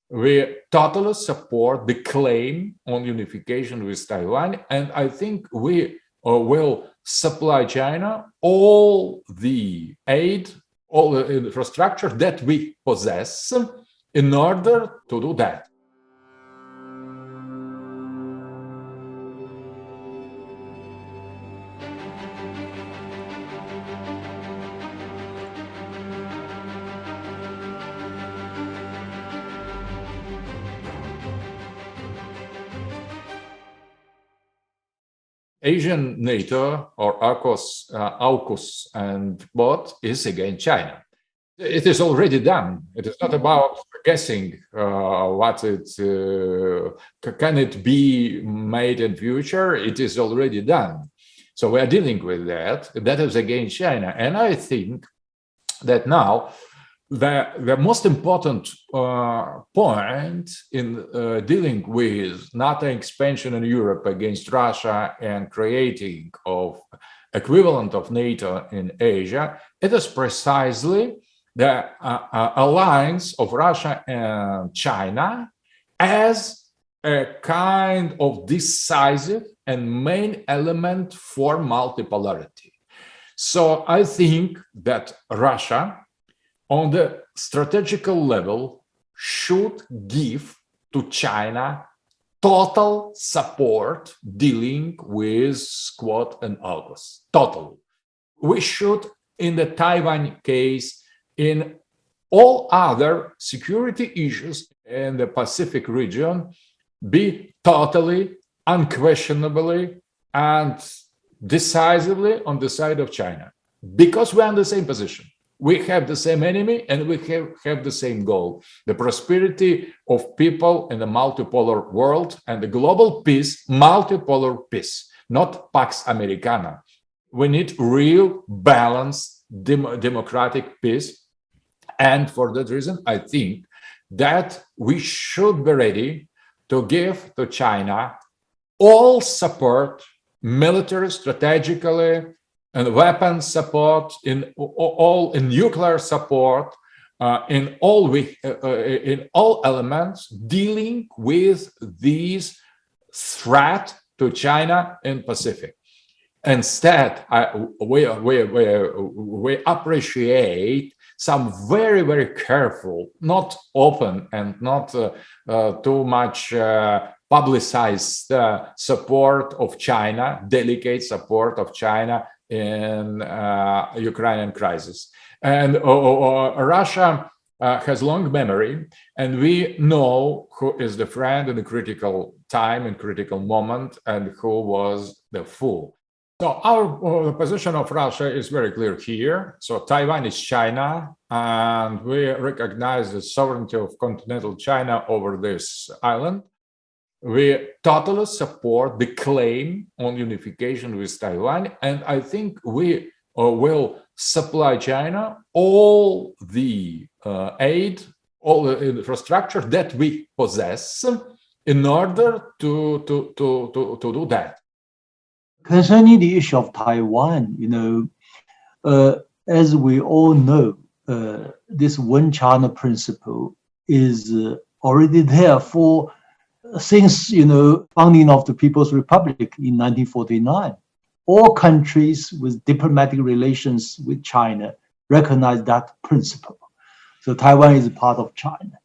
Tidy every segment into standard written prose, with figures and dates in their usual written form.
We totally support the claim on unification with Taiwan, and I think we will supply China all the aid, all the infrastructure that we possess in order to do that. Asian NATO or AUKUS and both is against China. It is already done. It is not about guessing what it can it be made in future. It is already done. So we are dealing with that. That is against China. And I think that now the most important point in dealing with NATO expansion in Europe against Russia and creating of equivalent of NATO in Asia, it is precisely the alliance of Russia and China as a kind of decisive and main element for multipolarity. So I think that Russia, on the strategical level, should give to China total support dealing with Quad and AUKUS. Total. We should, in the Taiwan case, in all other security issues in the Pacific region, be totally, unquestionably, and decisively on the side of China, because we're in the same position. We have the same enemy and we have the same goal, the prosperity of people in a multipolar world and the global peace, multipolar peace, not Pax Americana. We need real, balanced, democratic peace. And for that reason, I think that we should be ready to give to China all support, military, strategically, and weapons support, in nuclear support, in all elements dealing with these threat to China in Pacific. Instead, we appreciate some very, very careful, not open and not too much publicized support of China, delicate support of China in Ukrainian crisis. And Russia has long memory, and we know who is the friend in the critical time and critical moment and who was the fool. So our position of Russia is very clear here. So Taiwan is China, and we recognize the sovereignty of continental China over this island. We totally support the claim on unification with Taiwan, and I think we will supply China all the aid, all the infrastructure that we possess in order to do that. Concerning the issue of Taiwan, as we all know, this one China principle is already there since founding of the People's Republic in 1949. All countries with diplomatic relations with China recognize that principle. So Taiwan is a part of China.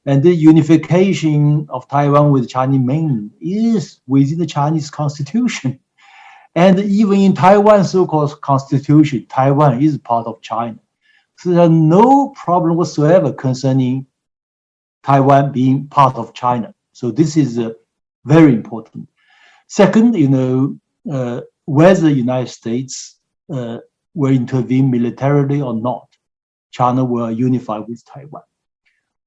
And the unification of Taiwan with Chinese mainland is within the Chinese constitution. And even in Taiwan's so-called constitution, Taiwan is part of China. So there's no problem whatsoever concerning Taiwan being part of China. So this is very important. Second, whether the United States will intervene militarily or not, China will unify with Taiwan.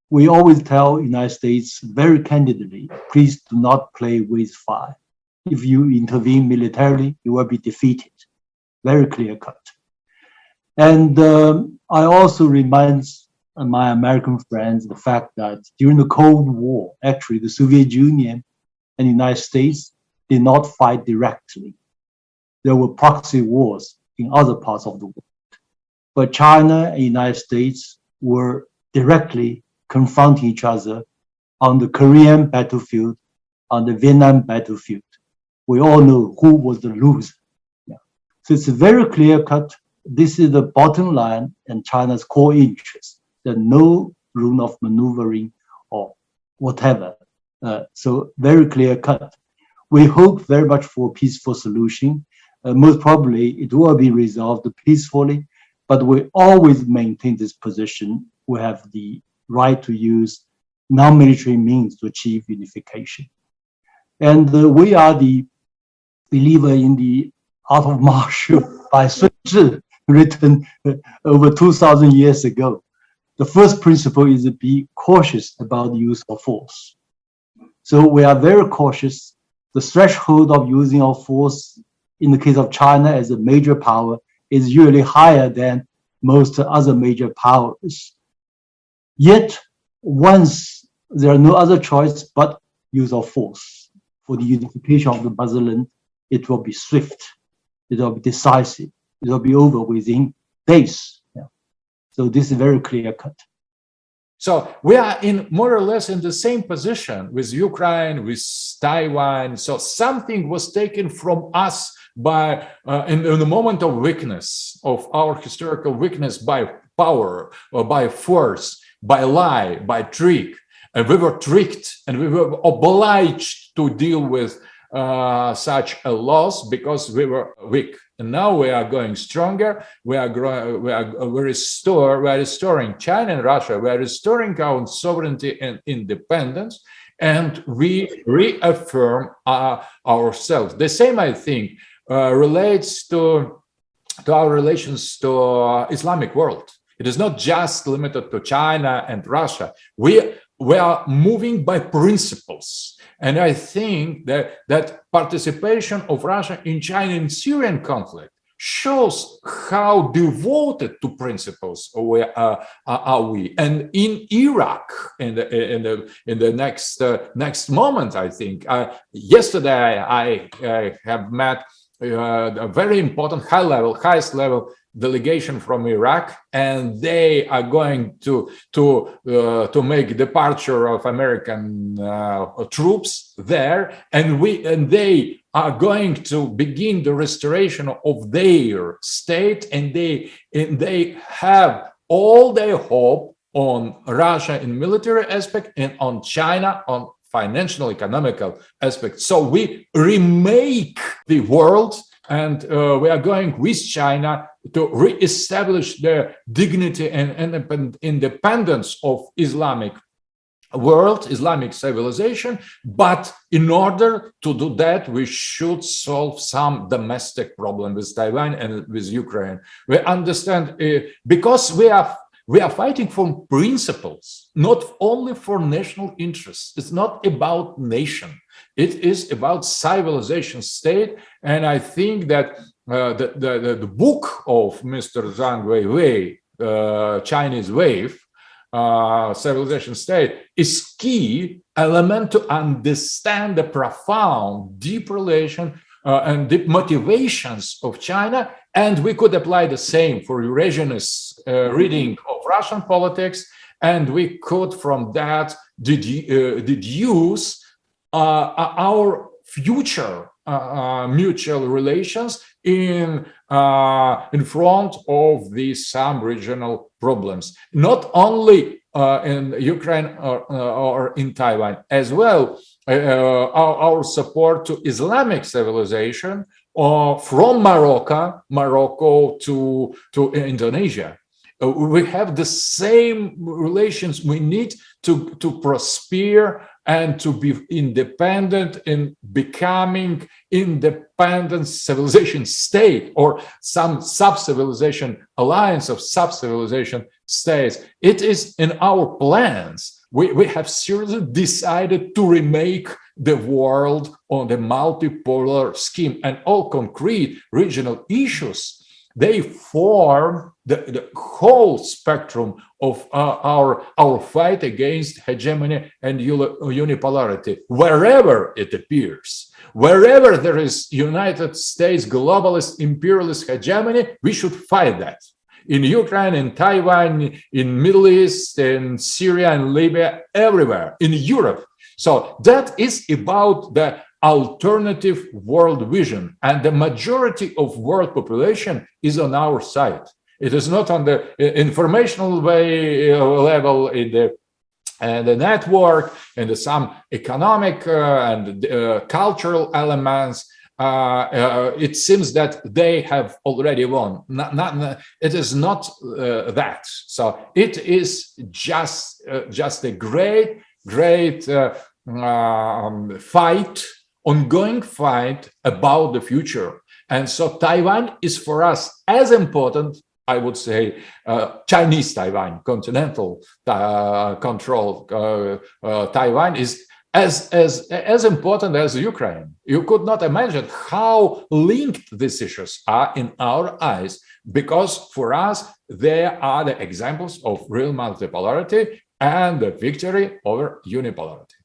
We always tell the United States very candidly, please do not play with fire. If you intervene militarily, you will be defeated. Very clear cut. And I also remind my American friends the fact that during the Cold War, actually the Soviet Union and the United States did not fight directly. There were proxy wars in other parts of the world. But China and the United States were directly confronting each other on the Korean battlefield, on the Vietnam battlefield. We all know who was the loser. Yeah. So it's very clear cut. This is the bottom line and China's core interest. There's no room of maneuvering or whatever. So very clear cut. We hope very much for a peaceful solution. Most probably it will be resolved peacefully, but we always maintain this position. We have the right to use non-military means to achieve unification. And we are the believer in the art of martial by Sun Tzu, written over 2,000 years ago. The first principle is to be cautious about the use of force. So we are very cautious. The threshold of using of force in the case of China as a major power is usually higher than most other major powers. Yet, once there are no other choice but use of force for the unification of the motherland, it will be swift, it will be decisive, it will be over within days. Yeah. So this is very clear cut. So we are in more or less in the same position with Ukraine, with Taiwan. So something was taken from us by in the moment of weakness, of our historical weakness, by power or by force, by lie, by trick. And we were tricked and we were obliged to deal with such a loss because we were weak. And now we are going stronger. We are restoring China and Russia. We are restoring our sovereignty and independence, and we reaffirm ourselves. The same, I think, relates to our relations to Islamic world. It is not just limited to China and Russia. We are moving by principles. And I think that participation of Russia in China and Syrian conflict shows how devoted to principles are we. And in Iraq, in the next moment, I think yesterday I have met a very important highest level delegation from Iraq, and they are going to make departure of American troops there, and they are going to begin the restoration of their state, and they have all their hope on Russia in military aspect and on China on financial economical aspect. So we remake the world. And we are going with China to re-establish the dignity and independence of Islamic world, Islamic civilization. But in order to do that, we should solve some domestic problem with Taiwan and with Ukraine. We understand because we are fighting for principles, not only for national interests. It's not about nation. It is about civilization state. And I think that the book of Mr. Zhang Weiwei, Chinese Wave, Civilization State, is key element to understand the profound, deep relation and deep motivations of China. And we could apply the same for Eurasianist reading of Russian politics. And we could, from that, deduce our future mutual relations in front of these some regional problems, not only in Ukraine or in Taiwan, as well. Our support to Islamic civilization from Morocco to Indonesia. We have the same relations. We need to prosper and to be independent in becoming independent civilization state or some sub-civilization alliance of sub-civilization states. It is in our plans. We have seriously decided to remake the world on the multipolar scheme, and all concrete regional issues, they form the whole spectrum of our fight against hegemony and unipolarity, wherever it appears. Wherever there is United States globalist imperialist hegemony, we should fight that. in Ukraine, in Taiwan, in Middle East, in Syria, and Libya, everywhere, in Europe. So that is about the alternative world vision, and the majority of world population is on our side. It is not on the informational level, in the network, and some economic and cultural elements. It seems that they have already won. It is not that. So it is just a great fight, ongoing fight about the future. And so Taiwan is for us as important, I would say, Chinese Taiwan, continental control Taiwan is as important as Ukraine. You could not imagine how linked these issues are in our eyes, because for us, they are the examples of real multipolarity and the victory over unipolarity.